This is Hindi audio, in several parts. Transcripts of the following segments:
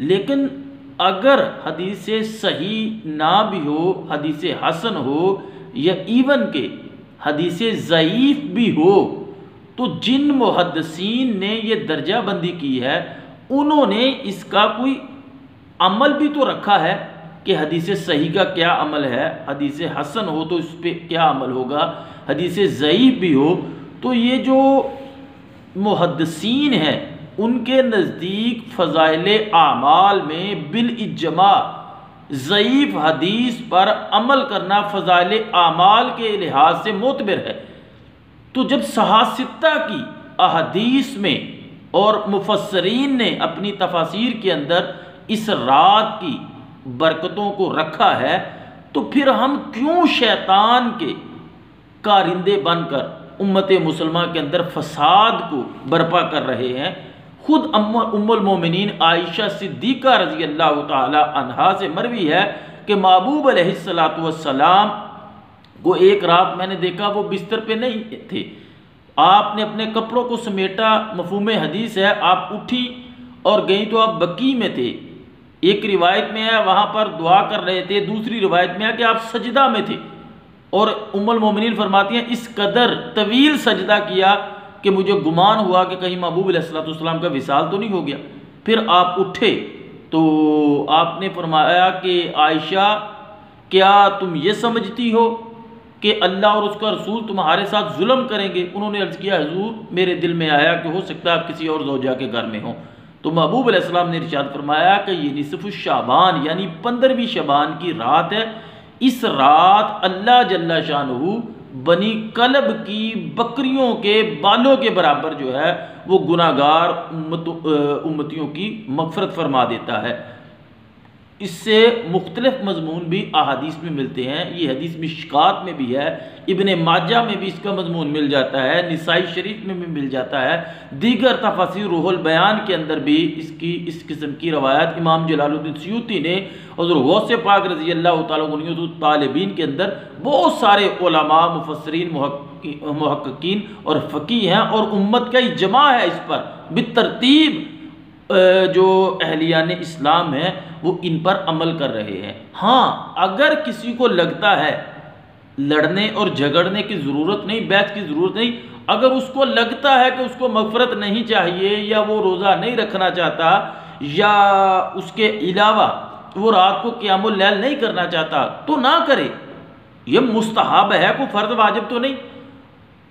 लेकिन अगर हदीस सही ना भी हो, हदीस हसन हो या इवन के हदीस ज़ईफ़ भी हो, तो जिन मुहद्दिसीन ने ये दर्जा बंदी की है उन्होंने इसका कोई अमल भी तो रखा है कि हदीस सही का क्या अमल है, हदीस हसन हो तो इस पर क्या अमल होगा, हदीस ज़ईफ़ भी हो। तो ये जो मुहद्दिसीन हैं उनके नज़दीक फ़ज़ाइल आमाल में बिल इज्मा ज़ईफ़ हदीस पर अमल करना फ़ज़ाइल आमाल के लिहाज से मोतबर है। तो जब सहासित्ता की अहदीस में और मुफस्सरीन ने अपनी तफासीर के अंदर इस रात की बरकतों को रखा है, तो फिर हम क्यों शैतान के कारिंदे बनकर उम्मत मुसलमा के अंदर फसाद को बर्पा कर रहे हैं। खुद उम्मुल मोमिनीन आयशा सिद्दीक़ा रज़ी अल्लाह ताला अन्हा से मरवी है कि महबूब अलैहिस्सलातु वस्सलाम को एक रात मैंने देखा वो बिस्तर पे नहीं थे, आपने अपने कपड़ों को समेटा, मफ़हूम हदीस है आप उठी और गई तो आप बकी में थे। एक रिवायत में है वहाँ पर दुआ कर रहे थे, दूसरी रिवायत में है कि आप सजदा में थे। और उम्मुल मोमिनीन फरमाती हैं इस कदर तवील सजदा किया कि मुझे गुमान हुआ कि कहीं महबूब अलैहिस्सलातु वस्सलाम का विसाल तो नहीं हो गया। फिर आप उठे तो आपने फरमाया कि आयशा क्या तुम ये समझती हो कि अल्लाह और उसका रसूल तुम्हारे साथ जुल्म करेंगे? उन्होंने अर्ज़ किया हुजूर मेरे दिल में आया कि हो सकता है आप किसी और ज़ौजा के घर में हो। तो महबूब अलैहिस्सलाम ने इरशाद फरमाया कि ये निसफ़ु शाबान यानी 15वीं शबान की रात है। इस रात अल्लाह जल्ला शानुहु बनी कलब की बकरियों के बालों के बराबर जो है वो गुनाहगार उम्मतियों की मग़फ़िरत फरमा देता है। इससे मुख्तलिफ मज़मून भी अहादीस में मिलते हैं। ये हदीस मिशकात में भी है, इब्ने माजा में भी इसका मज़मून मिल जाता है, निसाई शरीफ में भी मिल जाता है, दीगर तफासीर रूहुल बयान के अंदर भी इसकी इस किस्म की रवायत इमाम जलालुद्दीन सयूती ने हज़रत गौसे पाक रज़ी अल्लाह तआला अन्हु तालिबीन के अंदर बहुत सारे उलमा मुफस्सरीन मुहक्किकीन और फ़कीह हैं और उम्मत का इजमा है इस पर बितरतीब। जो अहलियान इस्लाम है वो इन पर अमल कर रहे हैं। हाँ, अगर किसी को लगता है लड़ने और झगड़ने की ज़रूरत नहीं, बैत की ज़रूरत नहीं, अगर उसको लगता है कि उसको मग़फ़िरत नहीं चाहिए या वो रोज़ा नहीं रखना चाहता या उसके अलावा वो रात को क़ियामुल लैल नहीं करना चाहता तो ना करे। ये मुस्तहब है, कोई फ़र्ज़ वाजिब तो नहीं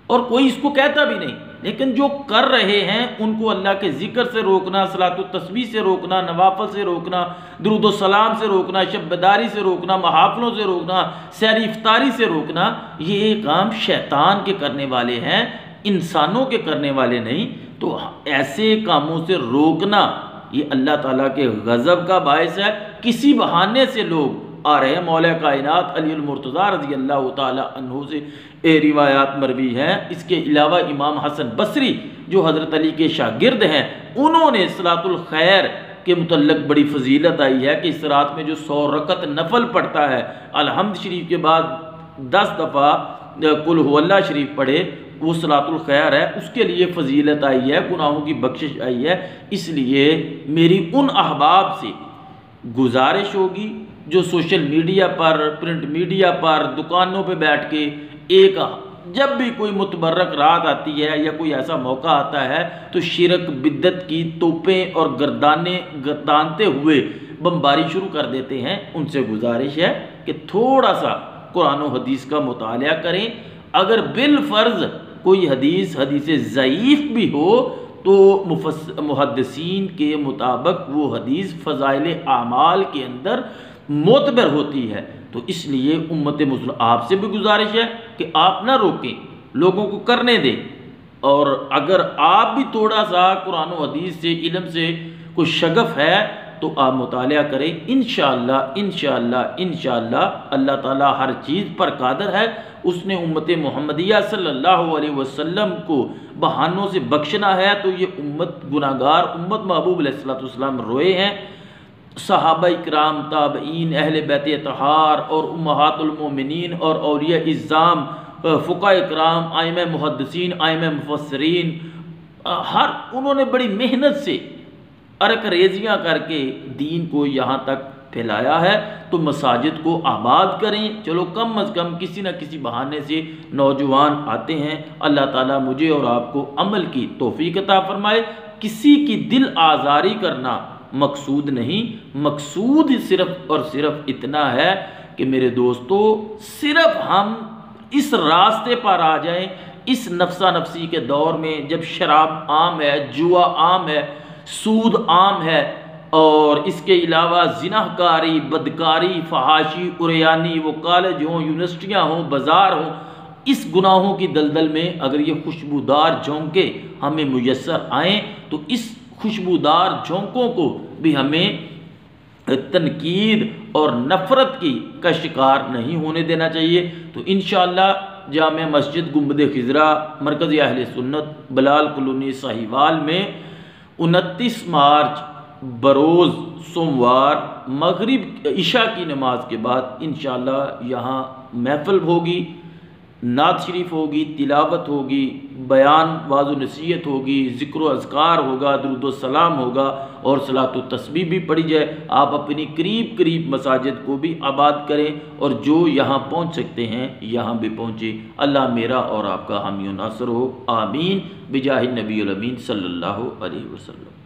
और कोई इसको कहता भी नहीं। लेकिन जो कर रहे हैं उनको अल्लाह के ज़िक्र से रोकना, सलातो तस्बीह से रोकना, नवाफल से रोकना, दुरूद सलाम से रोकना, शब्बदारी से रोकना, महाफलों से रोकना, सैर इफ्तारी से रोकना, ये काम शैतान के करने वाले हैं, इंसानों के करने वाले नहीं। तो ऐसे कामों से रोकना ये अल्लाह ताला के गज़ब का बायस है। किसी बहाने से लोग आ रहे हैं। मौला कायनात अली अल मुर्तज़ा रज़ी अल्लाह ताला अन्हु से रिवायात मरवी हैं। इसके अलावा इमाम हसन बसरी जो हज़रत अली के शागिर्द हैं उन्होंने सलातुल खैर के मुतल्लक बड़ी फजीलत आई है कि इस रात में जो 100 रकत नफल पढ़ता है, अलहम्द शरीफ के बाद 10 दफ़ा कुल हुवल्लाह शरीफ पढ़े, वो सलातुल खैर है, उसके लिए फजीलत आई है, गुनाहों की बख्शिश आई है। इसलिए मेरी उन अहबाब से गुजारिश होगी जो सोशल मीडिया पर, प्रिंट मीडिया पर, दुकानों पे बैठ के एक जब भी कोई मुतबर्रक रात आती है या कोई ऐसा मौका आता है तो शिरक बिद्दत की तोपें और गर्दानते हुए बमबारी शुरू कर देते हैं। उनसे गुजारिश है कि थोड़ा सा कुरान और हदीस का मुतालिया करें। अगर बिल फ़र्ज़ कोई हदीस ज़ईफ़ भी हो तो मुहद्दिसीन के मुताबिक वो हदीस फ़ज़ाइल आमाल के अंदर मोतबर होती है। तो इसलिए उम्मत मुस्लिम आपसे भी गुजारिश है कि आप ना रोकें, लोगों को करने दें। और अगर आप भी थोड़ा सा कुरान और हदीस से, इल्म से कोई शगफ है तो आप मुतालिया करें। इंशाअल्लाह इंशाअल्लाह इंशाअल्लाह अल्लाह ताला हर चीज़ पर कादिर है। उसने उम्मत मुहम्मदिया सल्लल्लाहु अलैहि वसल्लम को बहानों से बख्शना है। तो ये उम्मत गुनाहगार उम्मत महबूब अलैहिस्सलातु वस्सलाम रोए हैं। सहाबा इकराम, ताबईन, अहले बैत अतहार और उम्महातुल मोमिनीन और औलिया इज़्ज़ाम, फ़ुक़हा इकराम, आइम्मा मुहद्दिसीन, आइम्मा मुफस्सिरीन, हर उन्होंने बड़ी मेहनत से अर्क रेजियाँ करके दीन को यहाँ तक फैलाया है, तो मसाजिद को आबाद करें। चलो कम अज़ कम किसी न किसी बहाने से नौजवान आते हैं। अल्लाह ताला मुझे और आपको अमल की तौफीक अता फरमाए। किसी की दिल आज़ारी करना मकसूद नहीं, मकसूद सिर्फ़ और सिर्फ इतना है कि मेरे दोस्तों, सिर्फ हम इस रास्ते पर आ जाएं, इस नफसा नफसी के दौर में जब शराब आम है, जुआ आम है, सूद आम है, और इसके अलावा जिनाहकारी, बदकारी, फहाशी, उरियानी, वो कॉलेज हों, यूनिवर्सिटियाँ हों, बाज़ार हों, इस गुनाहों की दलदल में अगर ये खुशबूदार झोंके हमें मुयस्सर आएँ तो इस खुशबूदार झोंकों को भी हमें तनकीद और नफ़रत का शिकार नहीं होने देना चाहिए। तो इंशाअल्लाह जामे मस्जिद गुंबद खिज़रा मरकज़ अहले सुन्नत बलाल कॉलोनी साहिवाल में 29 मार्च बरोज़ सोमवार मगरिब इशा की नमाज के बाद इंशाअल्लाह यहाँ महफ़िल होगी, नात शरीफ होगी, तिलावत होगी, बयान वाज़ नसीहत होगी, ज़िक्र अज़कार होगा, दुरूद व सलाम होगा और सलात व तस्बीह भी पढ़ी जाए। आप अपनी करीब करीब मसाजिद को भी आबाद करें और जो यहाँ पहुँच सकते हैं यहाँ भी पहुँचे। अल्लाह मेरा और आपका हामी व नासर हो। आमीन बिजाहि नबी अल अमीन सल्लल्लाहु अलैहि वसल्लम।